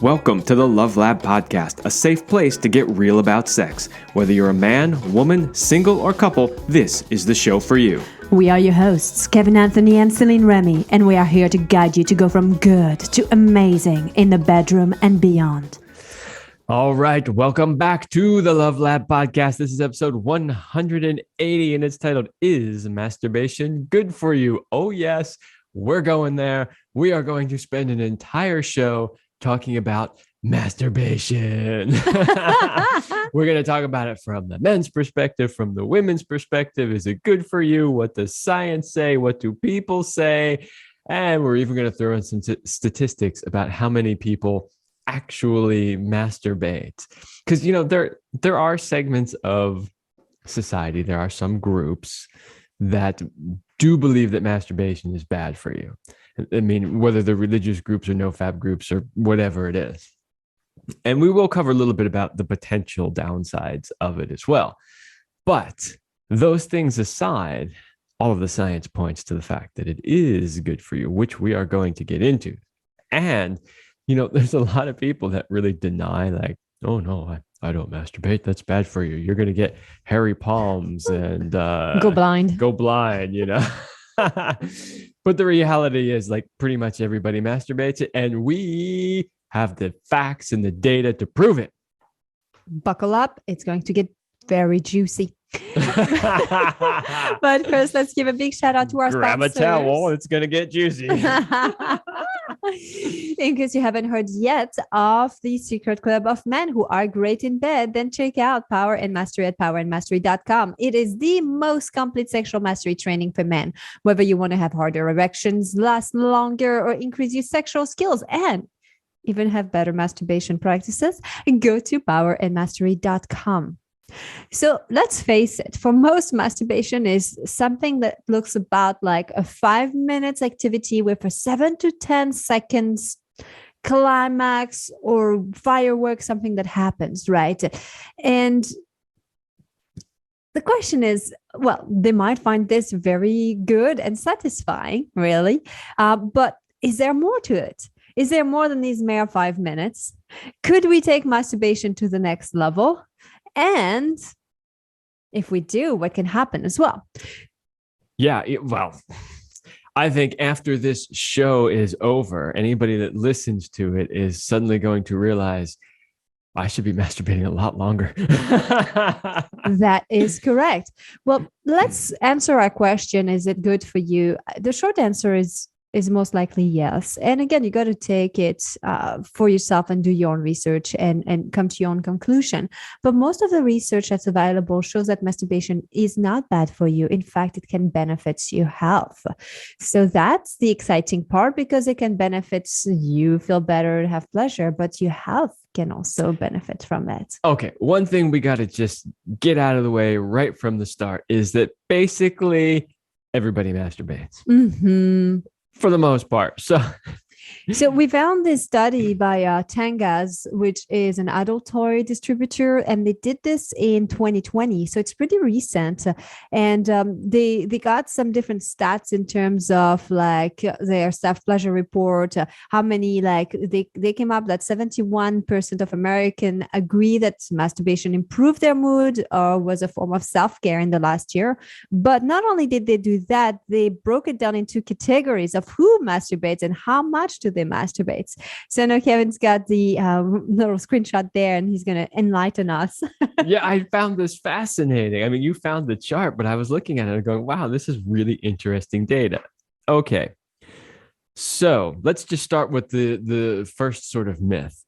Welcome to the Love Lab Podcast, a safe place to get real about sex. Whether you're a man, woman, single, or couple, this is the show for you. We are your hosts, Kevin Anthony and Céline Remy, and we are here to guide you to go from good to amazing in the bedroom and beyond. All right, welcome back to the Love Lab Podcast. This is episode 180, and it's titled, Is Masturbation Good For You? Oh, yes, we're going there. We are going to spend an entire show talking about masturbation. We're going to talk about it from the men's perspective, from the women's perspective. Is it good for you? What does science say? What do people say? And we're even going to throw in some statistics about how many people actually masturbate. Because, you know, there are segments of society, there are some groups that do believe that masturbation is bad for you. I mean, whether they're religious groups or no-fap groups or whatever it is. And we will cover a little bit about the potential downsides of it as well. But those things aside, all of the science points to the fact that it is good for you, which we are going to get into. And, you know, there's a lot of people that really deny, like, oh, no, I don't masturbate. That's bad for you. You're going to get hairy palms and Go blind, you know. But the reality is, like, pretty much everybody masturbates, and we have the facts and the data to prove it. Buckle up. It's going to get very juicy. But first, let's give a big shout out to our Grab sponsors. a towel. It's going to get juicy. In case you haven't heard yet of the secret club of men who are great in bed, then check out Power and Mastery at powerandmastery.com. It is the most complete sexual mastery training for men. Whether you want to have harder erections, last longer, or increase your sexual skills, and even have better masturbation practices, go to powerandmastery.com. So let's face it, for most, masturbation is something that looks about like a 5 minutes activity with a 7 to 10 seconds climax or fireworks, something that happens, right? And the question is, well, they might find this very good and satisfying, really. But is there more to it? Is there more than these mere 5 minutes? Could we take masturbation to the next level? And if we do, what can happen as well? Yeah, well, I think after this show is over, anybody that listens to it is suddenly going to realize I should be masturbating a lot longer. That is correct. Well, let's answer our question. Is it good for you? The short answer is most likely yes. And again, you got to take it for yourself and do your own research and come to your own conclusion. But most of the research that's available shows that masturbation is not bad for you. In fact, it can benefit your health. So that's the exciting part, because it can benefit you, feel better, have pleasure, but your health can also benefit from it. Okay, one thing we got to just get out of the way right from the start is that basically everybody masturbates. Mm-hmm. For the most part. So we found this study by Tangas, which is an adult toy distributor, and they did this in 2020. So it's pretty recent. And they got some different stats in terms of like their self-pleasure report, how many, like they came up that 71% of Americans agree that masturbation improved their mood or was a form of self-care in the last year. But not only did they do that, they broke it down into categories of who masturbates and how much do they masturbate. So now Kevin's got the little screenshot there, and he's going to enlighten us. Yeah, I found this fascinating. I mean, you found the chart, but I was looking at it and going, wow, this is really interesting data. Okay. So let's just start with the first sort of myth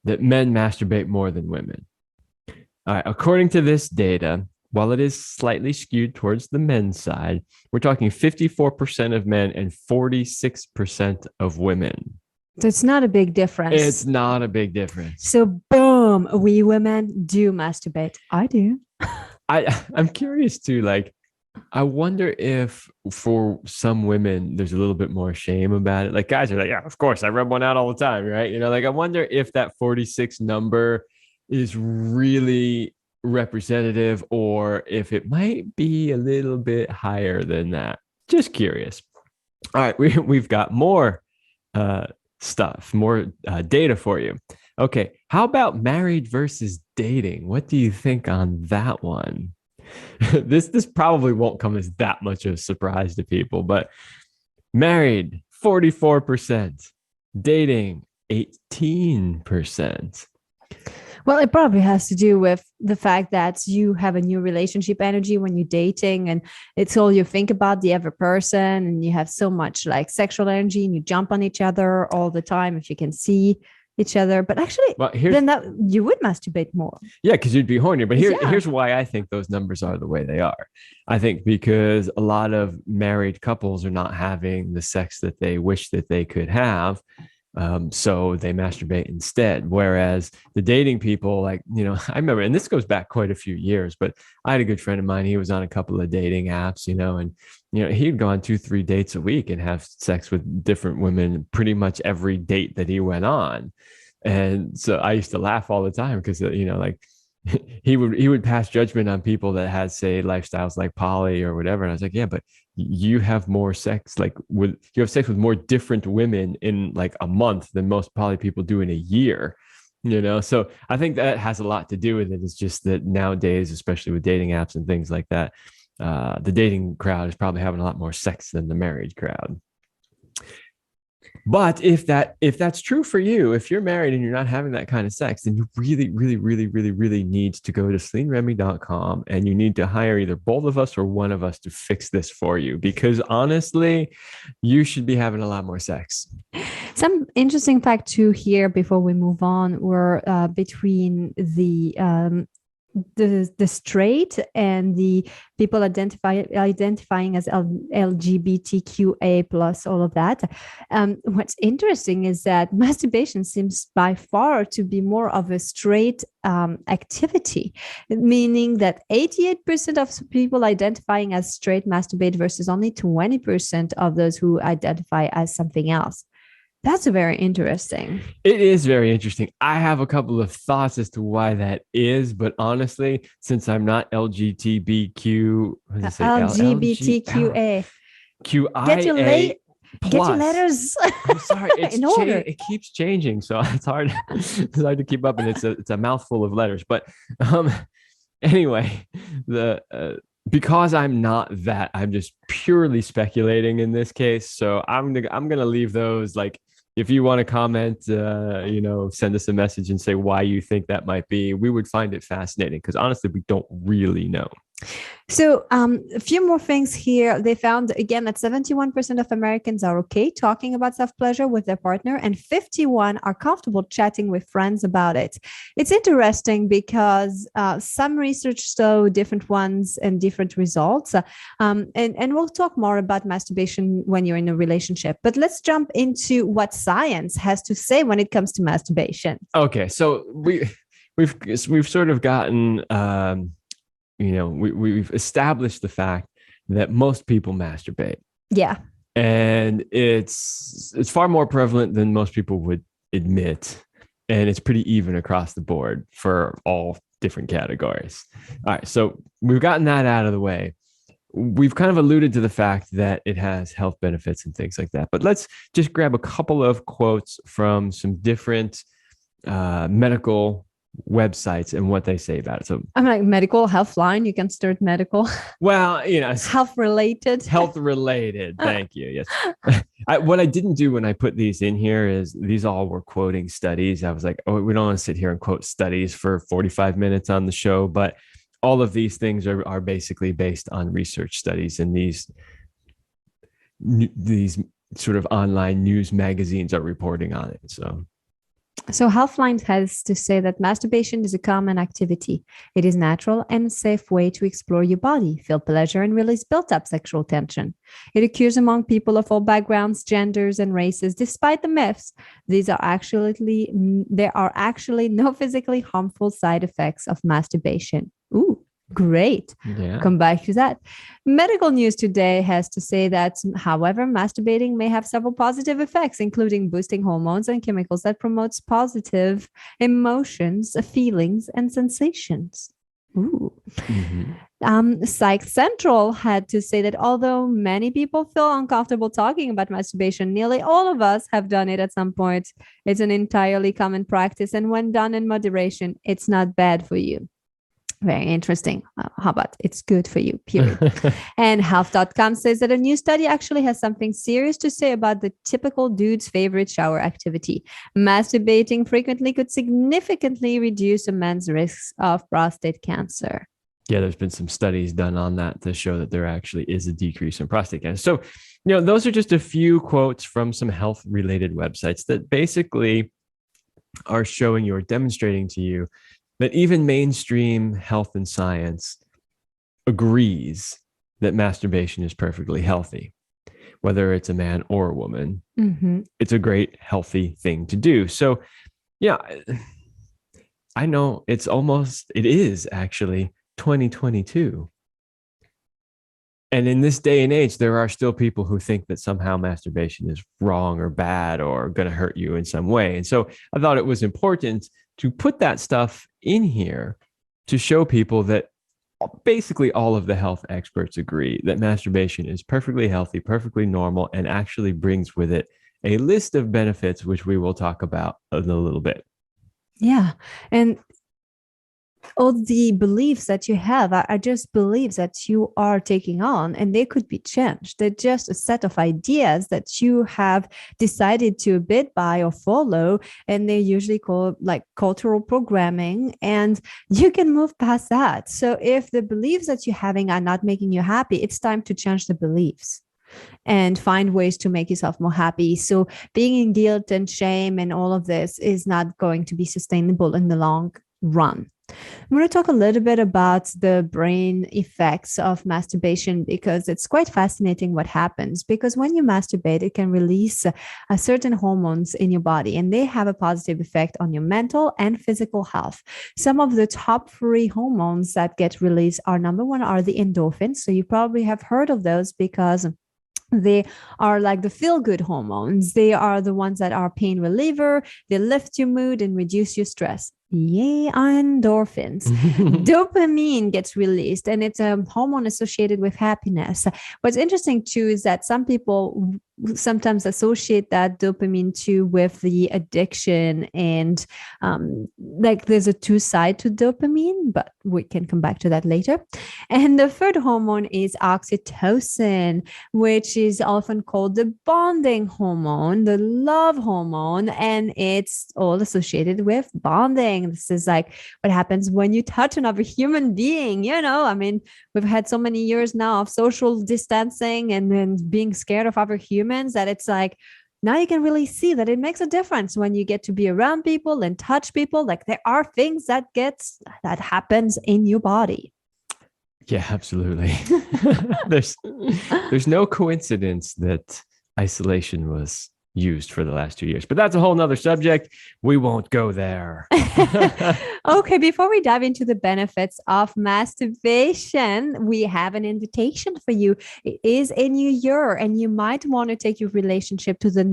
that men masturbate more than women. All right. According to this data, while it is slightly skewed towards the men's side, we're talking 54% of men and 46% of women. So it's not a big difference. It's not a big difference. So boom, we women do masturbate. I do. I'm curious too, like, I wonder if for some women, there's a little bit more shame about it. Like guys are like, yeah, of course, I rub one out all the time, right? You know, like I wonder if that 46 number is really representative or if it might be a little bit higher than that. Just curious. All right, we've got more stuff, more data for you. Okay. How about married versus dating? What do you think on that one? This probably won't come as that much of a surprise to people, but married 44%, dating 18%. Well, it probably has to do with the fact that you have a new relationship energy when you're dating, and it's all you think about the other person, and you have so much like sexual energy and you jump on each other all the time if you can see each other. But actually, then that you would masturbate more. Yeah, because you'd be horny. But here's why I think those numbers are the way they are. I think because a lot of married couples are not having the sex that they wish that they could have. So they masturbate instead. Whereas the dating people, like, I remember, and this goes back quite a few years, but I had a good friend of mine. He was on a couple of dating apps, and, he'd go on 2-3 dates a week and have sex with different women pretty much every date that he went on. And so I used to laugh all the time because, like, he would pass judgment on people that had, say, lifestyles like poly or whatever. And I was like, yeah, but you have more sex, you have sex with more different women in like a month than most poly people do in a year, So I think that has a lot to do with it. It's just that nowadays, especially with dating apps and things like that, the dating crowd is probably having a lot more sex than the married crowd. But if that's true for you, if you're married and you're not having that kind of sex, then you really, really, really, really, really need to go to CelineRemy.com, and you need to hire either both of us or one of us to fix this for you. Because honestly, you should be having a lot more sex. Some interesting fact too here before we move on were between the straight and the people identifying as LGBTQA plus all of that. What's interesting is that masturbation seems by far to be more of a straight activity, meaning that 88% of people identifying as straight masturbate versus only 20% of those who identify as something else. That's very interesting. It is very interesting. I have a couple of thoughts as to why that is, but honestly, since I'm not LGBTQ, LGBTQA, QIA get your letters. I'm sorry, in order. It keeps changing, so it's hard. It's hard to keep up, and it's a mouthful of letters. But anyway, because I'm not that, I'm just purely speculating in this case. So I'm gonna leave those. Like, if you want to comment, send us a message and say why you think that might be. We would find it fascinating because honestly, we don't really know. So a few more things here. They found, again, that 71% of Americans are okay talking about self-pleasure with their partner, and 51% are comfortable chatting with friends about it. It's interesting because some research show different ones and different results. And we'll talk more about masturbation when you're in a relationship. But let's jump into what science has to say when it comes to masturbation. Okay, so we've sort of gotten... we've established the fact that most people masturbate. Yeah. And it's far more prevalent than most people would admit. And it's pretty even across the board for all different categories. All right. So we've gotten that out of the way. We've kind of alluded to the fact that it has health benefits and things like that. But let's just grab a couple of quotes from some different medical websites and what they say about it. So I'm like medical, Healthline. You can start medical. Well, health related. Thank you. Yes. What I didn't do when I put these in here is these all were quoting studies. I was like, oh, we don't want to sit here and quote studies for 45 minutes on the show, but all of these things are basically based on research studies, and these sort of online news magazines are reporting on it. So Healthline has to say that masturbation is a common activity. It is natural and a safe way to explore your body, feel pleasure, and release built-up sexual tension. It occurs among people of all backgrounds, genders, and races. Despite the myths, there are actually no physically harmful side effects of masturbation. Ooh. Great. Yeah. Come back to that. Medical news today has to say that, however, masturbating may have several positive effects, including boosting hormones and chemicals that promotes positive emotions, feelings, and sensations. Ooh. Mm-hmm. Psych Central had to say that although many people feel uncomfortable talking about masturbation, nearly all of us have done it at some point. It's an entirely common practice, and when done in moderation, it's not bad for you. Very interesting. How about it's good for you, period. And health.com says that a new study actually has something serious to say about the typical dude's favorite shower activity. Masturbating frequently could significantly reduce a man's risks of prostate cancer. Yeah, there's been some studies done on that to show that there actually is a decrease in prostate cancer. So, those are just a few quotes from some health related websites that basically are showing you or demonstrating to you that even mainstream health and science agrees that masturbation is perfectly healthy, whether it's a man or a woman. Mm-hmm. It's a great, healthy thing to do. So, yeah, I know it is actually 2022. And in this day and age, there are still people who think that somehow masturbation is wrong or bad or going to hurt you in some way. And so I thought it was important to put that stuff in here to show people that basically all of the health experts agree that masturbation is perfectly healthy, perfectly normal, and actually brings with it a list of benefits, which we will talk about in a little bit. Yeah. And all the beliefs that you have are just beliefs that you are taking on, and they could be changed. They're just a set of ideas that you have decided to abide by or follow, and they're usually called like cultural programming, and you can move past that. So if the beliefs that you're having are not making you happy, it's time to change the beliefs and find ways to make yourself more happy. So being in guilt and shame and all of this is not going to be sustainable in the long run. I'm going to talk a little bit about the brain effects of masturbation because it's quite fascinating what happens. Because when you masturbate, it can release certain hormones in your body, and they have a positive effect on your mental and physical health. Some of the top 3 hormones that get released are, number 1, are the endorphins. So you probably have heard of those because they are like the feel-good hormones. They are the ones that are pain reliever. They lift your mood and reduce your stress. Yay, endorphins. Dopamine gets released, and it's a hormone associated with happiness. What's interesting too is that some people sometimes associate that dopamine too with the addiction, and like there's a 2 side to dopamine, but we can come back to that later. And the third hormone is oxytocin, which is often called the bonding hormone, the love hormone, and it's all associated with bonding. This is like what happens when you touch another human being. I mean, we've had so many years now of social distancing and then being scared of other humans that it's like, now you can really see that it makes a difference when you get to be around people and touch people. Like there are things that happens in your body. Yeah, absolutely. There's no coincidence that isolation was used for the last 2 years, but that's a whole nother subject. We won't go there. Okay, before we dive into the benefits of masturbation, we have an invitation for you. It is a new year, and you might want to take your relationship to a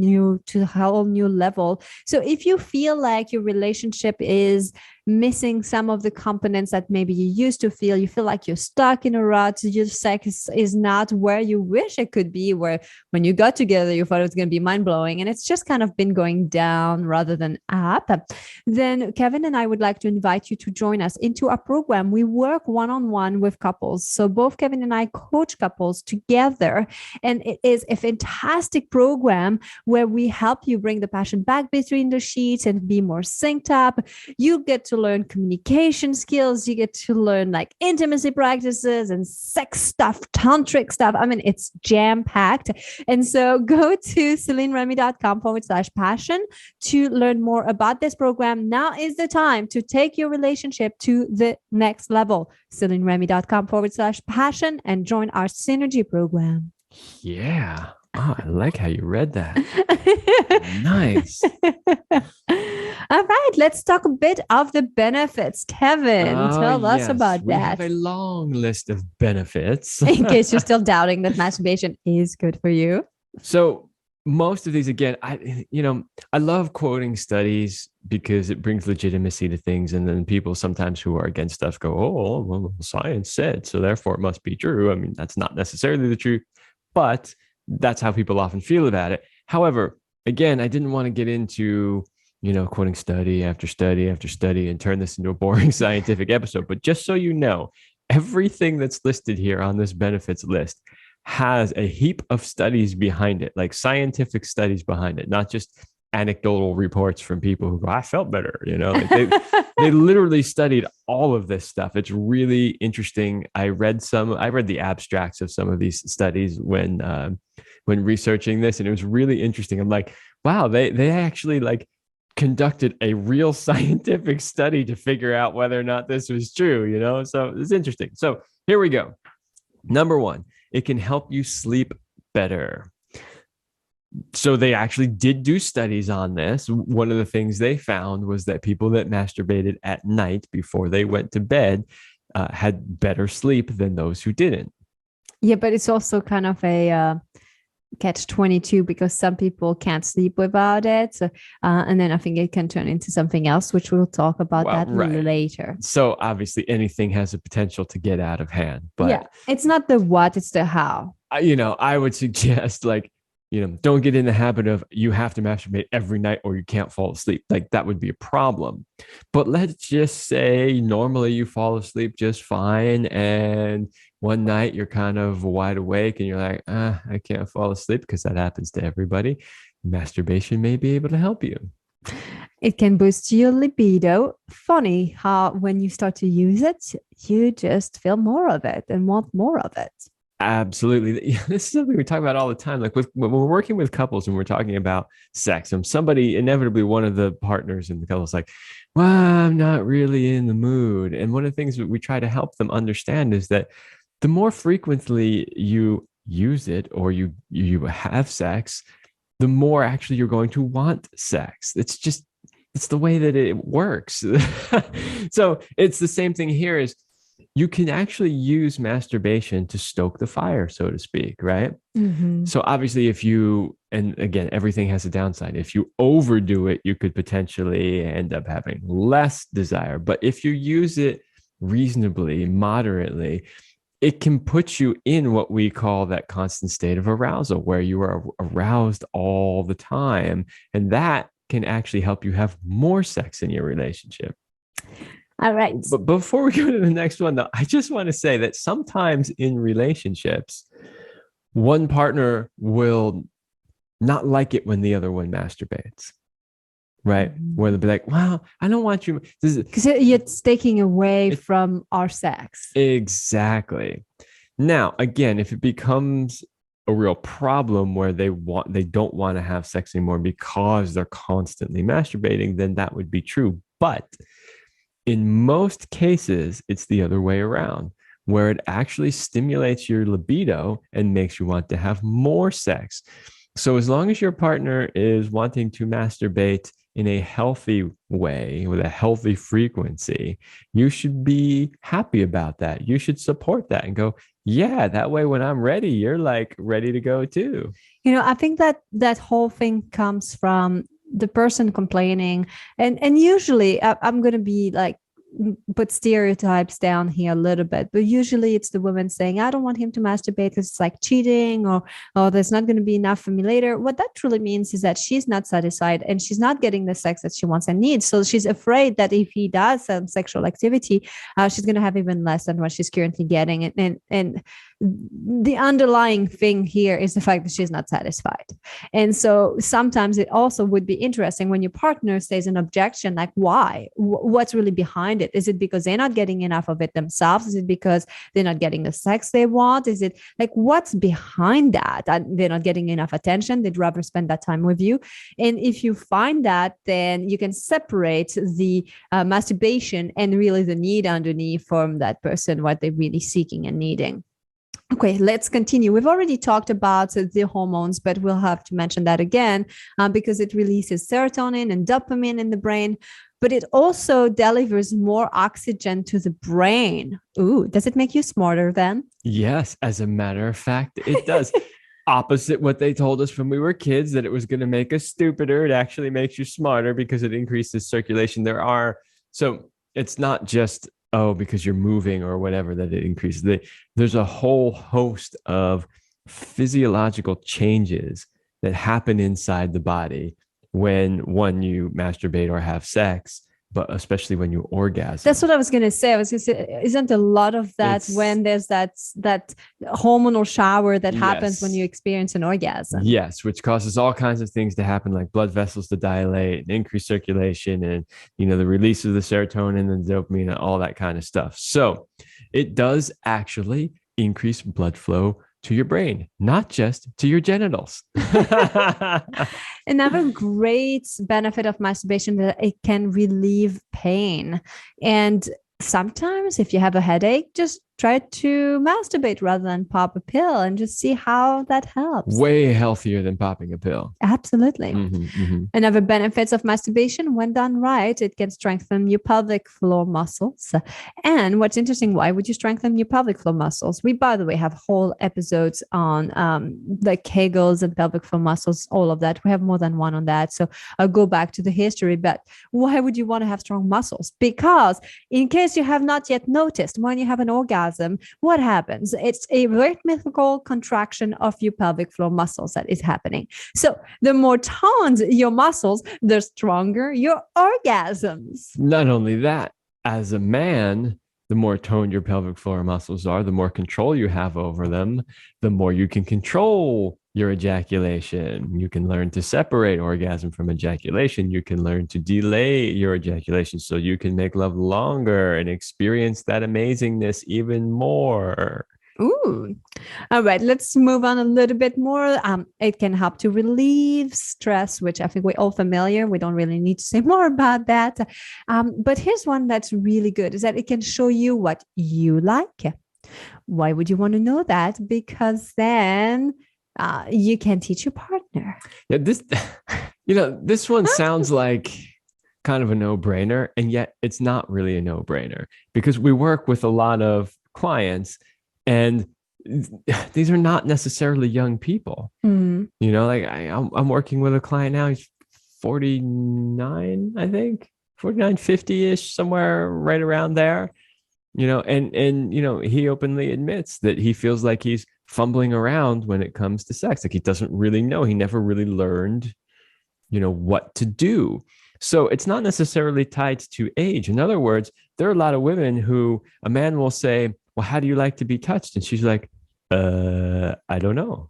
whole new level. So if you feel like your relationship is missing some of the components that maybe you used to feel, you feel like you're stuck in a rut, your sex is not where you wish it could be, where when you got together, you thought it was going to be mind-blowing, and it's just kind of been going down rather than up, then Kevin and I would like to invite you to join us into our program. We work one-on-one with couples. So both Kevin and I coach couples together, and it is a fantastic program where we help you bring the passion back between the sheets and be more synced up. You get to learn communication skills. You get to learn like intimacy practices and sex stuff, tantric stuff. I mean, it's jam-packed. And so go to CelineRemy.com/passion to learn more about this program. Now is the time to take your relationship to the next level. CelineRemy.com/passion and join our synergy program. Yeah. Oh, I like how you read that. Nice. All right, let's talk a bit of the benefits. Kevin, tell us about that. We have a long list of benefits. In case you're still doubting that masturbation is good for you. So most of these, again, I love quoting studies because it brings legitimacy to things. And then people sometimes who are against stuff go, oh, well, science said, so therefore it must be true. I mean, that's not necessarily the truth, but that's how people often feel about it. However, again, I didn't want to get into, quoting study after study after study and turn this into a boring scientific episode. But just so you know, everything that's listed here on this benefits list has a heap of studies behind it, like scientific studies behind it, not just anecdotal reports from people who go, I felt better. Like they literally studied all of this stuff. It's really interesting. I read the abstracts of some of these studies when researching this, and it was really interesting. I'm like, wow, they actually like conducted a real scientific study to figure out whether or not this was true, so it's interesting. So here we go. Number one, it can help you sleep better. So they actually did do studies on this. One of the things they found was that people that masturbated at night before they went to bed had better sleep than those who didn't. Yeah, but it's also kind of a catch-22 because some people can't sleep without it. So, and then I think it can turn into something else, which we'll talk about later. So obviously anything has a potential to get out of hand. But yeah, it's not the what, it's the how. I would suggest don't get in the habit of you have to masturbate every night or you can't fall asleep. Like that would be a problem. But let's just say normally you fall asleep just fine. And one night you're kind of wide awake and you're like, I can't fall asleep, because that happens to everybody. Masturbation may be able to help you. It can boost your libido. Funny how when you start to use it, you just feel more of it and want more of it. Absolutely. This is something we talk about all the time. Like when we're working with couples and we're talking about sex, and inevitably one of the partners in the couple is like, well, I'm not really in the mood. And one of the things that we try to help them understand is that the more frequently you use it or you have sex, the more actually you're going to want sex. It's the way that it works. So it's the same thing here. Is you can actually use masturbation to stoke the fire, so to speak, right? Mm-hmm. So obviously and again, everything has a downside. If you overdo it, you could potentially end up having less desire. But if you use it reasonably, moderately, it can put you in what we call that constant state of arousal, where you are aroused all the time. And that can actually help you have more sex in your relationship. All right. But before we go to the next one, though, I just want to say that sometimes in relationships, one partner will not like it when the other one masturbates, right? Where they'll be like, well, I don't want you. Because it's taking away from our sex. Exactly. Now, again, if it becomes a real problem where they don't want to have sex anymore because they're constantly masturbating, then that would be true. But in most cases, it's the other way around, where it actually stimulates your libido and makes you want to have more sex. So as long as your partner is wanting to masturbate in a healthy way with a healthy frequency, you should be happy about that. You should support that and go, yeah, that way when I'm ready, you're like ready to go too. I think that whole thing comes from the person complaining. And usually I'm going to be like, put stereotypes down here a little bit, but usually it's the woman saying, I don't want him to masturbate because it's like cheating, or there's not going to be enough for me later. What that truly means is that she's not satisfied and she's not getting the sex that she wants and needs. So she's afraid that if he does some sexual activity, she's going to have even less than what she's currently getting. And the underlying thing here is the fact that she's not satisfied. And so sometimes it also would be interesting when your partner says an objection, like, why? What's really behind it? Is it because they're not getting enough of it themselves? Is it because they're not getting the sex they want? Is it like, what's behind that? They're not getting enough attention. They'd rather spend that time with you. And if you find that, then you can separate the masturbation and really the need underneath from that person, what they're really seeking and needing. Okay, let's continue. We've already talked about the hormones, but we'll have to mention that again because it releases serotonin and dopamine in the brain, but it also delivers more oxygen to the brain. Ooh, does it make you smarter then? Yes, as a matter of fact, it does. opposite what they told us when we were kids, that it was going to make us stupider. It actually makes you smarter because it increases circulation. So it's not just, oh, because you're moving or whatever that it increases. There's a whole host of physiological changes that happen inside the body when you masturbate or have sex, but especially when you orgasm. That's what I was going to say. I was going to say, isn't a lot of that when there's that hormonal shower that happens when you experience an orgasm? Yes, which causes all kinds of things to happen, like blood vessels to dilate and increase circulation, and the release of the serotonin and the dopamine and all that kind of stuff. So it does actually increase blood flow to your brain, not just to your genitals. Another great benefit of masturbation that it can relieve pain. And sometimes if you have a headache, just try to masturbate rather than pop a pill and just see how that helps. Way healthier than popping a pill. Absolutely. Another benefits of masturbation, when done right, it can strengthen your pelvic floor muscles. And what's interesting, why would you strengthen your pelvic floor muscles? We, by the way, have whole episodes on the Kegels and pelvic floor muscles, all of that. We have more than one on that. So I'll go back to the history. But why would you want to have strong muscles? Because in case you have not yet noticed, when you have an orgasm, what happens? It's a rhythmical contraction of your pelvic floor muscles that is happening. So the more toned your muscles, the stronger your orgasms. Not only that, as a man, the more toned your pelvic floor muscles are, the more control you have over them, the more you can control your ejaculation. You can learn to separate orgasm from ejaculation. You can learn to delay your ejaculation so you can make love longer and experience that amazingness even more. Ooh. All right, let's move on a little bit more. It can help to relieve stress, which I think we're all familiar. We don't really need to say more about that. But here's one that's really good, is that it can show you what you like. Why would you want to know that? Because then you can teach your partner. Yeah, this one sounds like kind of a no-brainer, and yet it's not really a no-brainer, because we work with a lot of clients, and these are not necessarily young people. Like I'm working with a client now. He's 49, I think, 49, 50-ish, somewhere right around there. And he openly admits that he feels like he's fumbling around when it comes to sex. Like he doesn't really know. He never really learned, what to do. So it's not necessarily tied to age. In other words, there are a lot of women who a man will say, well, how do you like to be touched? And she's like, I don't know.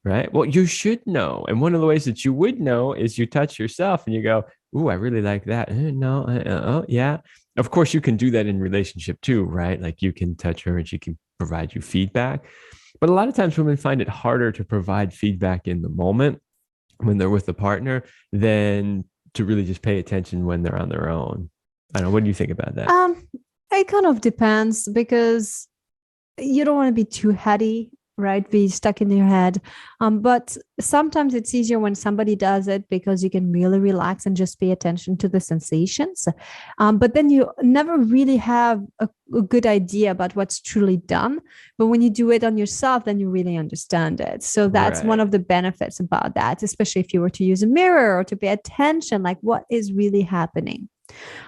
Right. Well, you should know. And one of the ways that you would know is you touch yourself and you go, ooh, I really like that. No, yeah. Of course, you can do that in relationship too, right? Like you can touch her and she can provide you feedback. But a lot of times women find it harder to provide feedback in the moment when they're with a partner than to really just pay attention when they're on their own. I don't know. What do you think about that? It kind of depends, because you don't want to be too heady, right? Be stuck in your head. But sometimes it's easier when somebody does it, because you can really relax and just pay attention to the sensations. But then you never really have a good idea about what's truly done. But when you do it on yourself, then you really understand it. So that's one of the benefits about that, especially if you were to use a mirror or to pay attention, like what is really happening.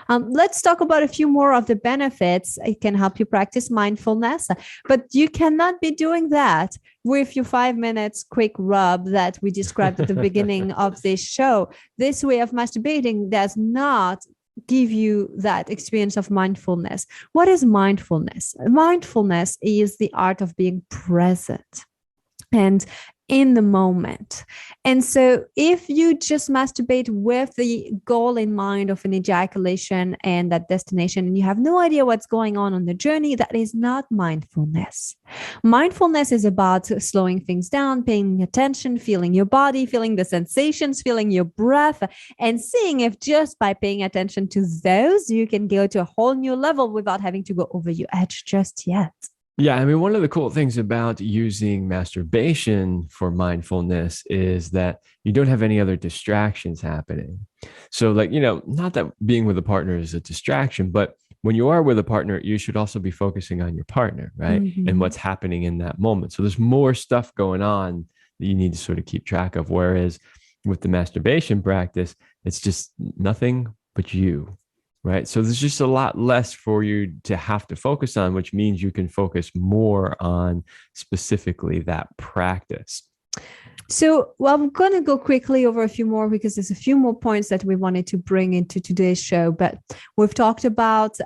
Let's talk about a few more of the benefits. It can help you practice mindfulness, but you cannot be doing that with your 5 minutes quick rub that we described at the beginning of this show. This way of masturbating does not give you that experience of mindfulness. What is mindfulness? Mindfulness is the art of being present and in the moment. And so if you just masturbate with the goal in mind of an ejaculation and that destination, and you have no idea what's going on the journey, that is not mindfulness. Mindfulness is about slowing things down, paying attention, feeling your body, feeling the sensations, feeling your breath, and seeing if just by paying attention to those, you can go to a whole new level without having to go over your edge just yet. Yeah, I mean, one of the cool things about using masturbation for mindfulness is that you don't have any other distractions happening. So like, not that being with a partner is a distraction, but when you are with a partner, you should also be focusing on your partner, right? And what's happening in that moment. So there's more stuff going on you need to sort of keep track of. Whereas with the masturbation practice, it's just nothing but you, right? So there's just a lot less for you to have to focus on, which means you can focus more on specifically that practice. So, well, I'm going to go quickly over a few more because there's a few more points that we wanted to bring into today's show. But we've talked about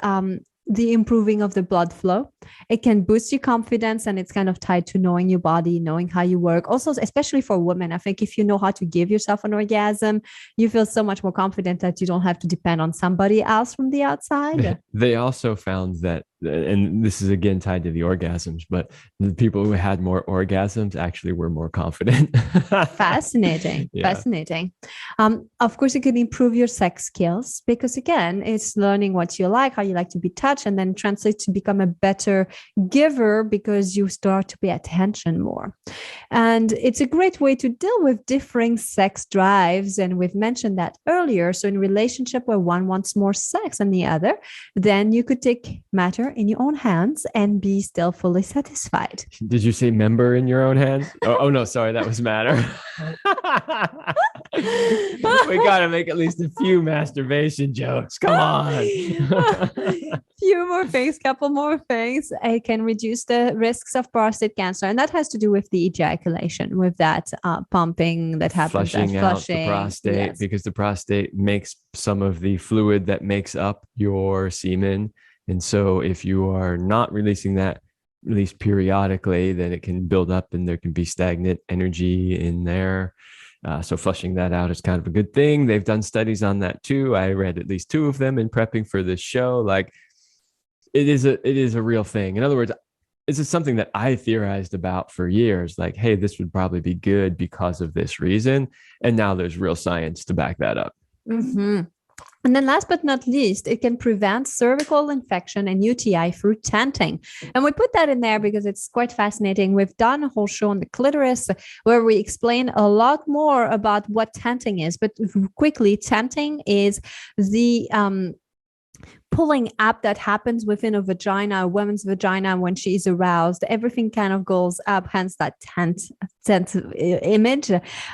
the improving of the blood flow. It can boost your confidence, and it's kind of tied to knowing your body, knowing how you work. Also, especially for women, I think if you know how to give yourself an orgasm, you feel so much more confident that you don't have to depend on somebody else from the outside. They also found that, and this is again tied to the orgasms, but the people who had more orgasms actually were more confident. Fascinating. Yeah. Fascinating. Of course, it can improve your sex skills because, again, it's learning what you like, how you like to be touched, and then translate to become a better giver because you start to pay attention more. And it's a great way to deal with differing sex drives. And we've mentioned that earlier. So in a relationship where one wants more sex than the other, then you could take matter in your own hands and be still fully satisfied. Did you say member in your own hands? Oh no, sorry, that was matter. We got to make at least a few masturbation jokes. Come on. Few more things, couple more things. It can reduce the risks of prostate cancer. And that has to do with the ejaculation, with that pumping that happens. Flushing out the prostate, yes. Because the prostate makes some of the fluid that makes up your semen. And so if you are not releasing that, at least periodically, then it can build up and there can be stagnant energy in there. So flushing that out is kind of a good thing. They've done studies on that too. I read at least 2 of them in prepping for this show. Like it is a real thing. In other words, this is something that I theorized about for years. Like, hey, this would probably be good because of this reason. And now there's real science to back that up. Mm-hmm. And then last but not least, it can prevent cervical infection and UTI through tenting. And we put that in there because it's quite fascinating. We've done a whole show on the clitoris where we explain a lot more about what tenting is. But quickly, tenting is the pulling up that happens within a vagina, a woman's vagina, when she is aroused. Everything kind of goes up, hence that tent image.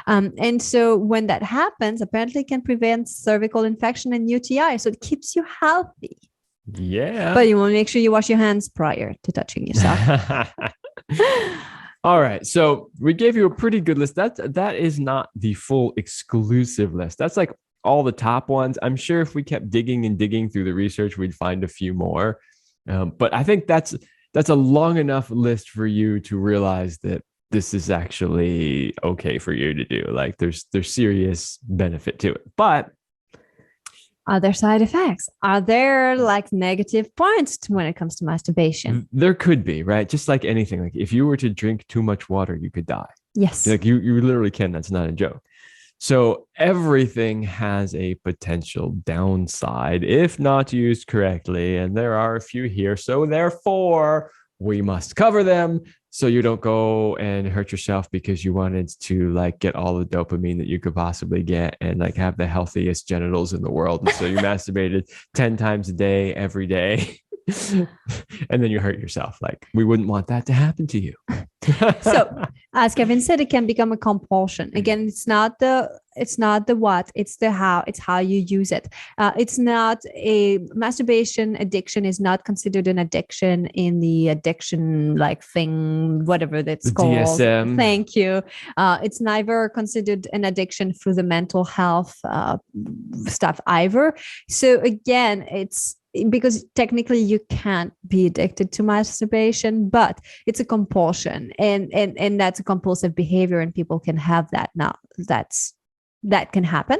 And so when that happens, apparently it can prevent cervical infection and UTI. So it keeps you healthy. Yeah. But you want to make sure you wash your hands prior to touching yourself. All right. So we gave you a pretty good list. That is not the full exclusive list. That's like all the top ones. I'm sure if we kept digging and digging through the research, we'd find a few more. But I think that's a long enough list for you to realize that this is actually okay for you to do. Like there's serious benefit to it. But are there side effects? Are there like negative points when it comes to masturbation? There could be, right? Just like anything. Like if you were to drink too much water, you could die. Yes. Like you literally can. That's not a joke. So everything has a potential downside if not used correctly. And there are a few here. So therefore, we must cover them so you don't go and hurt yourself because you wanted to like get all the dopamine that you could possibly get and like have the healthiest genitals in the world. And so you masturbated 10 times a day, every day. And then you hurt yourself. Like we wouldn't want that to happen to you. So as Kevin said, it can become a compulsion. Again, it's not the what, it's the how. It's how you use it. It's not a masturbation addiction is not considered an addiction in the addiction like thing, whatever that's called. DSM. Thank you. It's neither considered an addiction through the mental health stuff either. So again, it's because technically you can't be addicted to masturbation, but it's a compulsion and that's a compulsive behavior and people can have that. Now that can happen.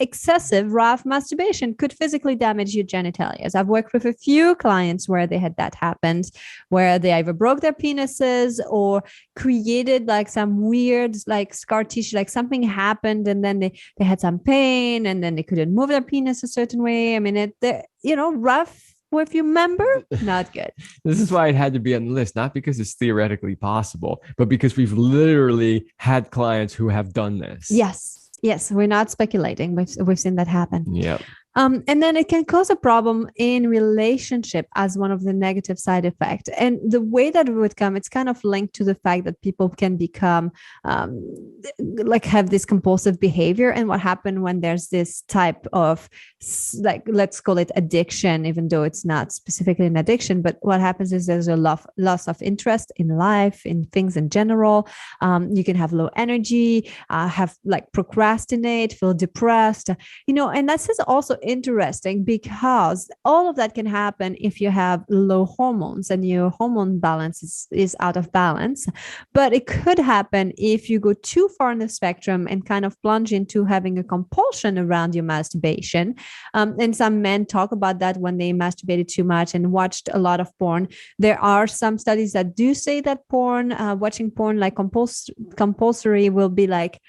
Excessive rough masturbation could physically damage your genitalia. I've worked with a few clients where they had that happen, where they either broke their penises or created like some weird like scar tissue, like something happened and then they had some pain and then they couldn't move their penis a certain way. I mean, rough. Well, if you remember, not good. This is why it had to be on the list, not because it's theoretically possible, but because we've literally had clients who have done this. Yes. We're not speculating. We've seen that happen. Yeah. And then it can cause a problem in relationship as one of the negative side effects. And the way that it would come, it's kind of linked to the fact that people can become um, like have this compulsive behavior. And what happened when there's this type of like, let's call it addiction, even though it's not specifically an addiction, but what happens is there's a loss of interest in life, in things in general. You can have low energy, have like procrastinate, feel depressed, and that's just also interesting because all of that can happen if you have low hormones and your hormone balance is out of balance. But it could happen if you go too far in the spectrum and kind of plunge into having a compulsion around your masturbation. And some men talk about that when they masturbated too much and watched a lot of porn. There are some studies that do say that watching porn like compulsory will be like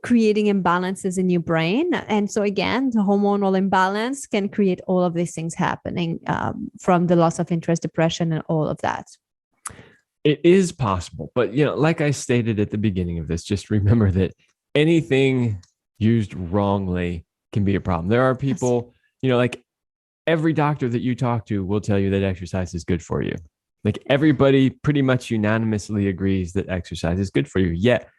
creating imbalances in your brain. And so again, the hormonal imbalance can create all of these things happening, from the loss of interest, depression, and all of that. It is possible, but like I stated at the beginning of this, just remember that anything used wrongly can be a problem. There are people, like every doctor that you talk to will tell you that exercise is good for you. Like everybody pretty much unanimously agrees that exercise is good for you. Yet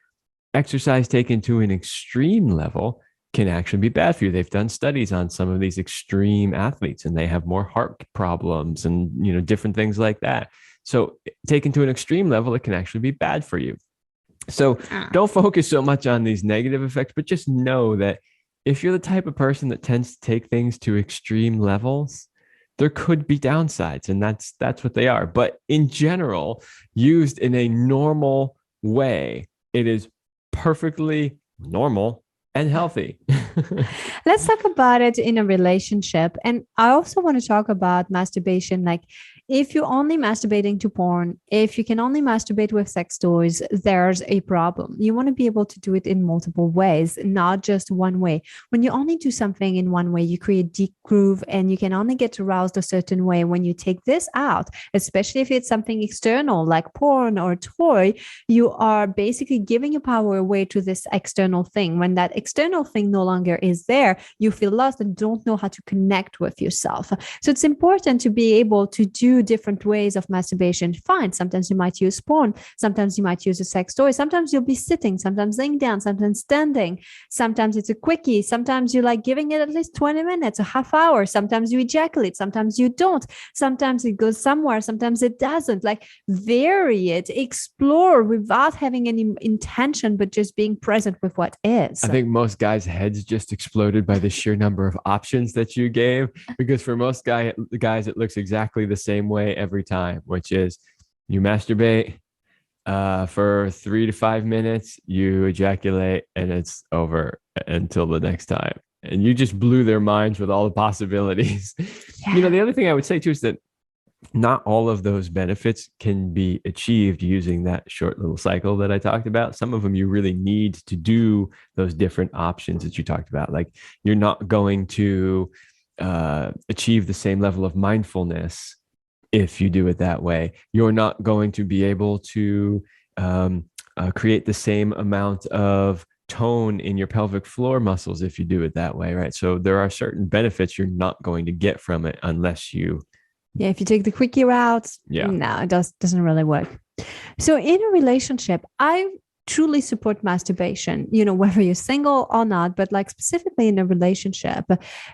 exercise taken to an extreme level can actually be bad for you. They've done studies on some of these extreme athletes and they have more heart problems and, different things like that. So taken to an extreme level, it can actually be bad for you. So don't focus so much on these negative effects, but just know that if you're the type of person that tends to take things to extreme levels, there could be downsides, and that's what they are. But in general, used in a normal way, it is perfectly normal and healthy. Let's talk about it in a relationship. And I also want to talk about masturbation. Like if you're only masturbating to porn, if you can only masturbate with sex toys, there's a problem. You want to be able to do it in multiple ways, not just one way. When you only do something in one way, you create deep groove and you can only get aroused a certain way. When you take this out, especially if it's something external like porn or toy, you are basically giving your power away to this external thing. When that external thing no longer is there, you feel lost and don't know how to connect with yourself. So it's important to be able to do different ways of masturbation. Fine. Sometimes you might use porn. Sometimes you might use a sex toy. Sometimes you'll be sitting, sometimes laying down, sometimes standing. Sometimes it's a quickie. Sometimes you like giving it at least 20 minutes, a half hour. Sometimes you ejaculate. Sometimes you don't. Sometimes it goes somewhere. Sometimes it doesn't. Like vary it, explore without having any intention, but just being present with what is. I think most guys' heads just exploded by the sheer number of options that you gave, because for most guys, it looks exactly the same way every time, which is you masturbate for 3 to 5 minutes, you ejaculate, and it's over until the next time. And you just blew their minds with all the possibilities. Yeah. The other thing I would say too is that not all of those benefits can be achieved using that short little cycle that I talked about. Some of them you really need to do those different options that you talked about. Like you're not going to achieve the same level of mindfulness if you do it that way. You're not going to be able to create the same amount of tone in your pelvic floor muscles if you do it that way, right? So there are certain benefits you're not going to get from it unless you if you take the quickie route, no, it doesn't really work. So in a relationship, I truly support masturbation, whether you're single or not, but like specifically in a relationship,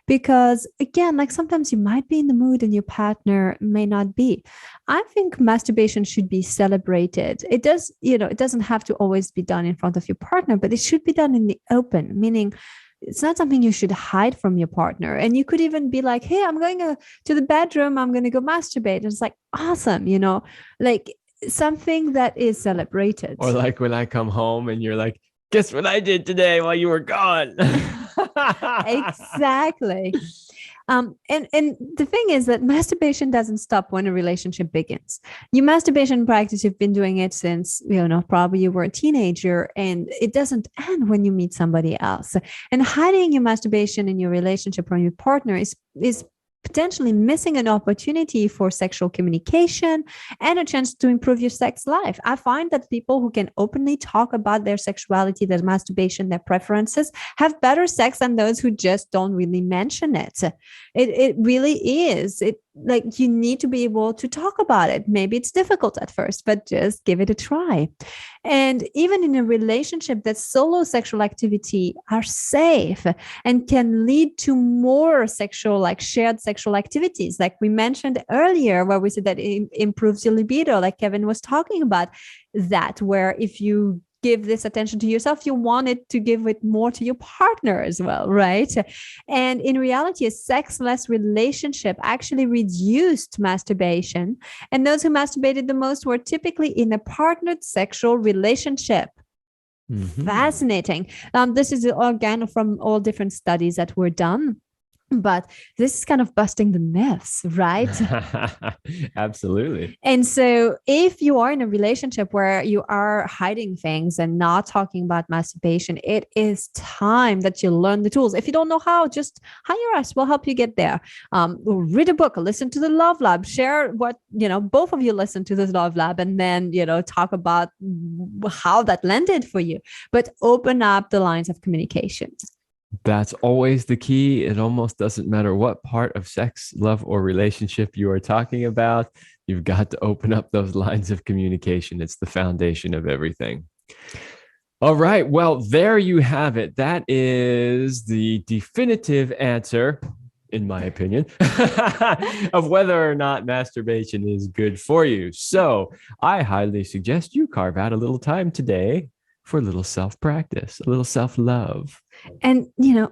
because again, like sometimes you might be in the mood and your partner may not be. I think masturbation should be celebrated. It does, it doesn't have to always be done in front of your partner, but it should be done in the open, meaning it's not something you should hide from your partner. And you could even be like, hey, I'm going to the bedroom. I'm going to go masturbate. And it's like, awesome. Like something that is celebrated. Or like when I come home and you're like, guess what I did today while you were gone? Exactly. And the thing is that masturbation doesn't stop when a relationship begins. Your masturbation practice, you've been doing it since, probably you were a teenager, and it doesn't end when you meet somebody else. And hiding your masturbation in your relationship from your partner is potentially missing an opportunity for sexual communication and a chance to improve your sex life. I find that people who can openly talk about their sexuality, their masturbation, their preferences have better sex than those who just don't really mention it. It really is. Like, you need to be able to talk about it. Maybe it's difficult at first, but just give it a try. And even in a relationship, that solo sexual activity are safe and can lead to more sexual, like shared sexual activities. Like we mentioned earlier, where we said that it improves your libido, like Kevin was talking about, that where if you give this attention to yourself, you want it to give it more to your partner as well, right? And in reality, a sexless relationship actually reduced masturbation. And those who masturbated the most were typically in a partnered sexual relationship. Mm-hmm. Fascinating. This is again from all different studies that were done. But this is kind of busting the myths, right? Absolutely. And so if you are in a relationship where you are hiding things and not talking about masturbation, it is time that you learn the tools. If you don't know how, just hire us. We'll help you get there. Read a book, listen to the Love Lab, share what, both of you listen to the Love Lab, and then, talk about how that landed for you. But open up the lines of communication. That's always the key. It almost doesn't matter what part of sex, love, or relationship you are talking about. You've got to open up those lines of communication. It's the foundation of everything. All right. Well, there you have it. That is the definitive answer, in my opinion, of whether or not masturbation is good for you. So I highly suggest you carve out a little time today for a little self-practice, a little self-love. And,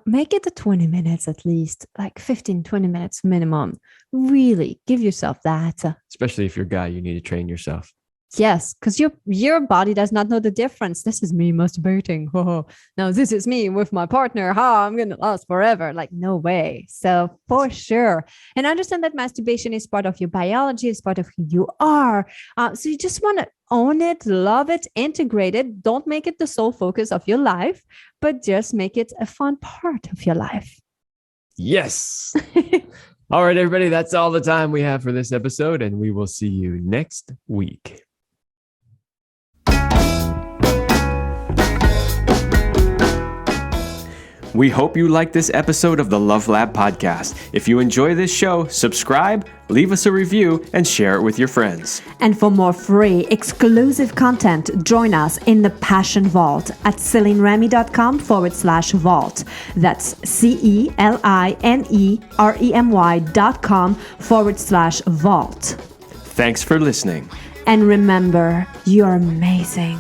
make it 20 minutes at least, like 15, 20 minutes minimum. Really give yourself that. Especially if you're a guy, you need to train yourself. Yes, because your body does not know the difference. This is me masturbating. Oh, no, this is me with my partner. I'm going to last forever. Like, no way. So for sure. And understand that masturbation is part of your biology, it's part of who you are. So you just want to own it, love it, integrate it. Don't make it the sole focus of your life, but just make it a fun part of your life. Yes. All right, everybody. That's all the time we have for this episode, and we will see you next week. We hope you liked this episode of the Love Lab podcast. If you enjoy this show, subscribe, leave us a review, and share it with your friends. And for more free, exclusive content, join us in the Passion Vault at CelineRemy.com/vault. That's CelineRemy.com/vault. Thanks for listening. And remember, you're amazing.